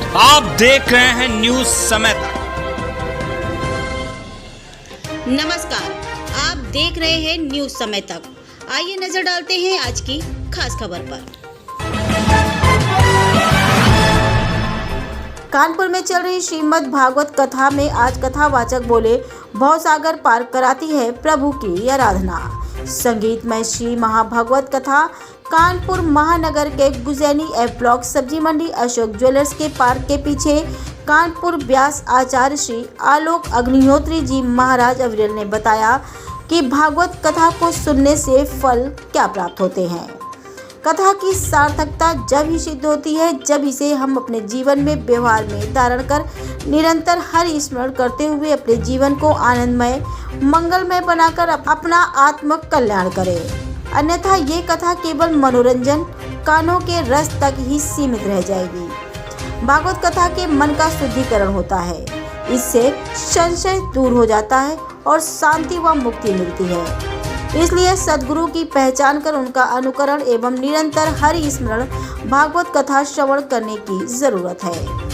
आप देख रहे हैं न्यूज समय तक। नमस्कार, आप देख रहे हैं न्यूज समय तक। आइए नजर डालते हैं आज की खास खबर पर। कानपुर में चल रही श्रीमद् भागवत कथा में आज कथावाचक बोले, भवसागर पार कराती है प्रभु की आराधना। संगीतमय श्री महाभागवत कथा कानपुर महानगर के गुजैनी एफ ब्लॉक सब्जी मंडी अशोक ज्वेलर्स के पार्क के पीछे कानपुर व्यास आचार्य श्री आलोक अग्निहोत्री जी महाराज अविरल ने बताया कि भागवत कथा को सुनने से फल क्या प्राप्त होते हैं। कथा की सार्थकता जब ही सिद्ध होती है जब इसे हम अपने जीवन में व्यवहार में धारण कर निरंतर हरि स्मरण करते हुए अपने जीवन को आनंदमय मंगलमय बनाकर अपना आत्म कल्याण करें। अन्यथा ये कथा केवल मनोरंजन कानों के रस तक ही सीमित रह जाएगी। भागवत कथा के मन का शुद्धिकरण होता है, इससे संशय दूर हो जाता है और शांति व मुक्ति मिलती है। इसलिए सद्गुरु की पहचान कर उनका अनुकरण एवं निरंतर हरि स्मरण भागवत कथा श्रवण करने की जरूरत है।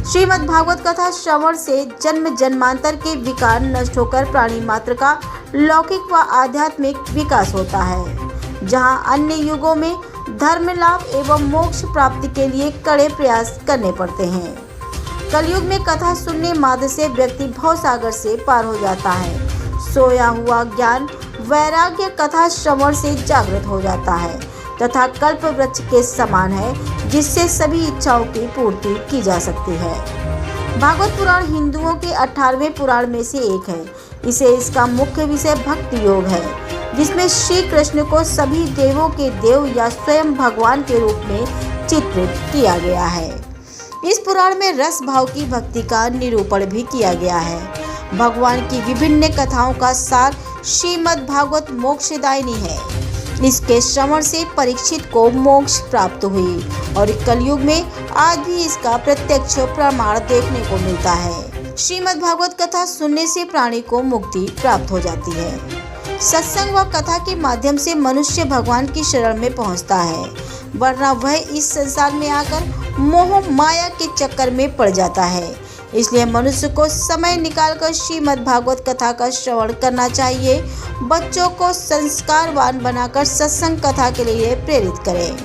श्रीमद् भागवत कथा श्रवण से जन्म जन्मांतर के विकार नष्ट होकर प्राणी मात्र का लौकिक व आध्यात्मिक विकास होता है। जहां अन्य युगों में धर्म लाभ एवं मोक्ष प्राप्ति के लिए कड़े प्रयास करने पड़ते हैं, कलयुग में कथा सुनने मात्र से व्यक्ति भवसागर से पार हो जाता है। सोया हुआ ज्ञान वैराग्य कथा श्रवण से जागृत हो जाता है तथा कल्प वृक्ष के समान है, जिससे सभी इच्छाओं की पूर्ति की जा सकती है। भागवत पुराण हिंदुओं के 18वें पुराण में से एक है। इसका मुख्य विषय भक्ति योग है, जिसमें श्री कृष्ण को सभी देवों के देव या स्वयं भगवान के रूप में चित्रित किया गया है। इस पुराण में रस भाव की भक्ति का निरूपण भी किया गया है। भगवान की विभिन्न कथाओं का सार श्रीमद् भागवत मोक्षदायिनी है। इसके श्रवण से परीक्षित को मोक्ष प्राप्त हुई और कलयुग में आज भी इसका प्रत्यक्ष प्रमाण देखने को मिलता है। श्रीमद् भागवत कथा सुनने से प्राणी को मुक्ति प्राप्त हो जाती है। सत्संग व कथा के माध्यम से मनुष्य भगवान की शरण में पहुंचता है, वरना वह इस संसार में आकर मोह माया के चक्कर में पड़ जाता है। इसलिए मनुष्य को समय निकालकर श्रीमद् भागवत कथा का श्रवण करना चाहिए। बच्चों को संस्कारवान बनाकर सत्संग कथा के लिए प्रेरित करें।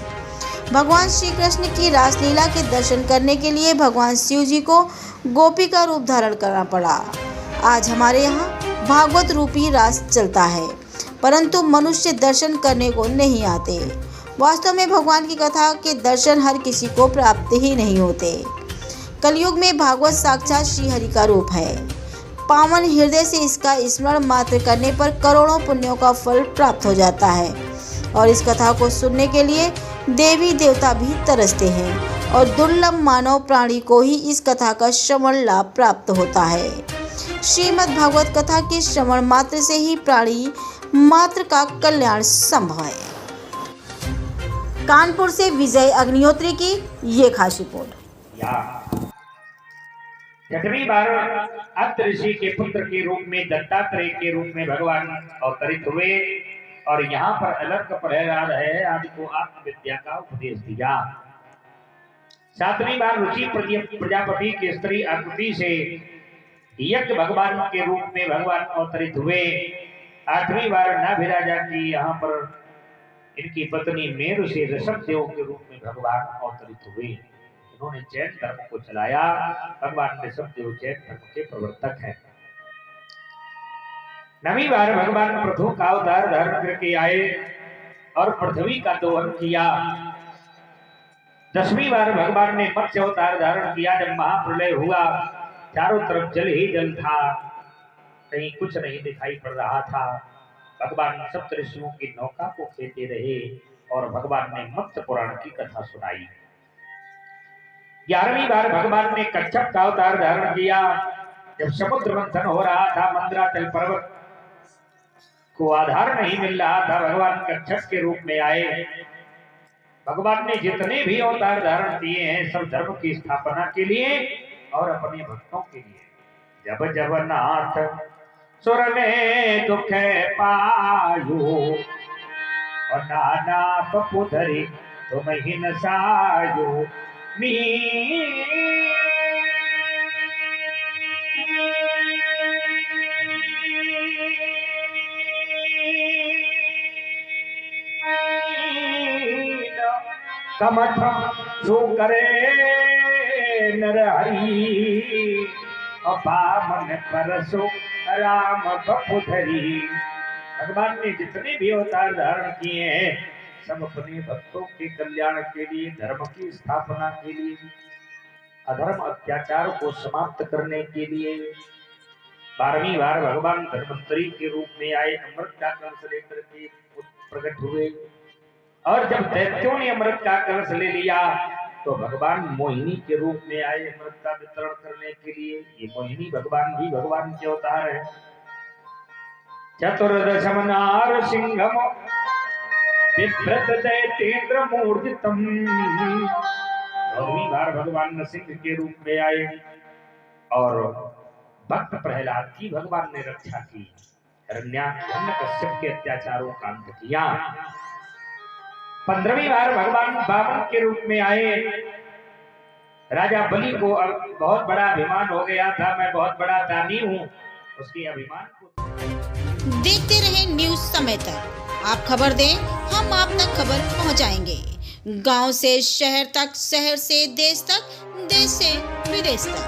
भगवान श्री कृष्ण की रासलीला के दर्शन करने के लिए भगवान शिव जी को गोपी का रूप धारण करना पड़ा। आज हमारे यहाँ भागवत रूपी रास चलता है, परंतु मनुष्य दर्शन करने को नहीं आते। वास्तव में भगवान की कथा के दर्शन हर किसी को प्राप्त ही नहीं होते। कलयुग में भागवत साक्षात श्री हरि का रूप है। पावन हृदय से इसका स्मरण मात्र करने पर करोड़ों पुण्यों का फल प्राप्त हो जाता है और इस कथा को सुनने के लिए देवी देवता भी तरसते हैं और दुर्लभ मानव प्राणी को ही इस कथा का श्रवण लाभ प्राप्त होता है। श्रीमद् भागवत कथा के श्रवण मात्र से ही प्राणी मात्र का कल्याण संभव है। कानपुर से विजय अग्निहोत्री की ये खास रिपोर्ट। 6वीं बार अत्रि ऋषि के पुत्र के रूप में दत्तात्रेय के रूप में भगवान अवतरित हुए और यहाँ पर अलर्क प्रहलाद है आदि को आत्मविद्या का उपदेश दिया। 7वीं बार ऋषि प्रजापति की स्त्री आकृति से यज्ञ भगवान के रूप में भगवान अवतरित हुए। 8वीं बार नाभिराजा की यहाँ पर इनकी पत्नी मेरु से ऋषभ देव के रूप में भगवान अवतरित हुए। उन्होंने जैन धर्म को चलाया। भगवान ऋषभ देव जैन धर्म के प्रवर्तक हैं। 9वीं बार भगवान पृथु का अवतार धारण करके आए और पृथ्वी का दोहन किया। 10वीं बार भगवान ने मत्स्य अवतार धारण किया। जब महाप्रलय हुआ चारों तरफ जल ही जल था, कहीं कुछ नहीं दिखाई पड़ रहा था। भगवान सप्तऋषियों की नौका को खेते रहे और भगवान ने मत्स्य पुराण की कथा सुनाई। 11वीं बार भगवान ने कच्छप का अवतार धारण किया। जब समुद्र मंथन हो रहा था, मंदराचल पर्वत को आधार नहीं मिल रहा था, भगवान कच्छप के रूप में आए। भगवान ने जितने भी अवतार धारण किए हैं सब धर्म की स्थापना के लिए और अपने भक्तों के लिए। जब जब नाथ सुर में दुख पायो और नाना पपुधरी तुम ही न सायो कमठ जो करे नर हरि बामन परसो राम बपुधरी। भगवान ने जितने भी अवतार धारण किए हैं सब अपने भक्तों के कल्याण के लिए, धर्म की स्थापना के लिए, अधर्म अत्याचार को समाप्त करने के लिए। 12वीं बार भगवान धन्वंतरी के रूप में आए, अमृत का कलश लेकर के प्रकट हुए। और जब दैत्यों ने अमृत का कलश ले लिया तो भगवान मोहिनी के रूप में आए अमृत का वितरण करने के लिए। ये मोहिनी भगवान भी भगवान के अवतार है। चतुर्दशम नार सिंहम बिभ्रत दैत्येंद्र मूर्तितम। 9वीं बार भगवान नरसिंह के रूप में आए और भक्त प्रहलाद की भगवान ने रक्षा की। हिरण्यकश्यप के अत्याचारों का अंत किया। 15वीं बार भगवान वामन के रूप में आए। राजा बलि को बहुत बड़ा अभिमान हो गया था, मैं बहुत बड़ा दानी हूँ, उसके अभिमान को। देखते रहे न्यूज समय तक। आप खबर दें, हम आप तक खबर पहुंचाएंगे। गांव से शहर तक, शहर से देश तक, देश से विदेश तक।